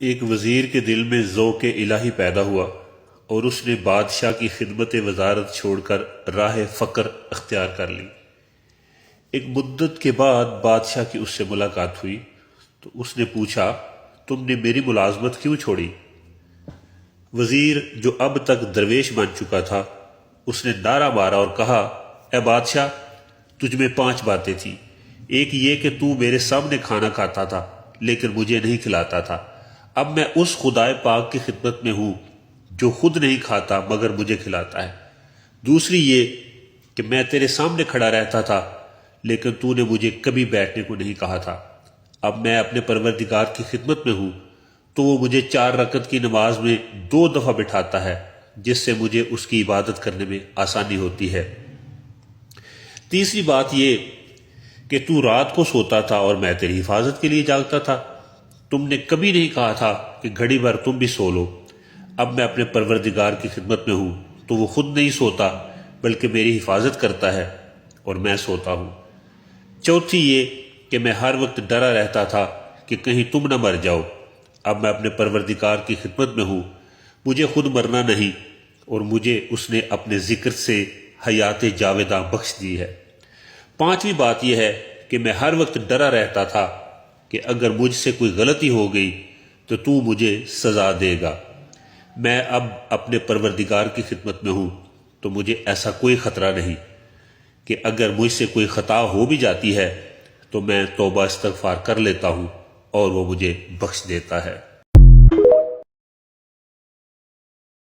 ایک وزیر کے دل میں ذوق الہی پیدا ہوا اور اس نے بادشاہ کی خدمت وزارت چھوڑ کر راہ فقر اختیار کر لی۔ ایک مدت کے بعد بادشاہ کی اس سے ملاقات ہوئی تو اس نے پوچھا، تم نے میری ملازمت کیوں چھوڑی؟ وزیر جو اب تک درویش بن چکا تھا، اس نے نعرہ مارا اور کہا، اے بادشاہ، تجھ میں 5 باتیں تھیں۔ ایک یہ کہ تو میرے سامنے کھانا کھاتا تھا لیکن مجھے نہیں کھلاتا تھا۔ اب میں اس خدائے پاک کی خدمت میں ہوں جو خود نہیں کھاتا مگر مجھے کھلاتا ہے۔ دوسری یہ کہ میں تیرے سامنے کھڑا رہتا تھا لیکن تو نے مجھے کبھی بیٹھنے کو نہیں کہا تھا۔ اب میں اپنے پروردگار کی خدمت میں ہوں تو وہ مجھے 4 رکعت کی نماز میں 2 دفعہ بٹھاتا ہے، جس سے مجھے اس کی عبادت کرنے میں آسانی ہوتی ہے۔ تیسری بات یہ کہ تو رات کو سوتا تھا اور میں تیری حفاظت کے لیے جاگتا تھا۔ تم نے کبھی نہیں کہا تھا کہ گھڑی بھر تم بھی سو لو۔ اب میں اپنے پروردگار کی خدمت میں ہوں تو وہ خود نہیں سوتا بلکہ میری حفاظت کرتا ہے اور میں سوتا ہوں۔ چوتھی یہ کہ میں ہر وقت ڈرا رہتا تھا کہ کہیں تم نہ مر جاؤ۔ اب میں اپنے پروردگار کی خدمت میں ہوں، مجھے خود مرنا نہیں اور مجھے اس نے اپنے ذکر سے حیات جاویداں بخش دی ہے۔ پانچویں بات یہ ہے کہ میں ہر وقت ڈرا رہتا تھا کہ اگر مجھ سے کوئی غلطی ہو گئی تو مجھے سزا دے گا۔ میں اب اپنے پروردگار کی خدمت میں ہوں تو مجھے ایسا کوئی خطرہ نہیں کہ اگر مجھ سے کوئی خطا ہو بھی جاتی ہے تو میں توبہ استغفار کر لیتا ہوں اور وہ مجھے بخش دیتا ہے۔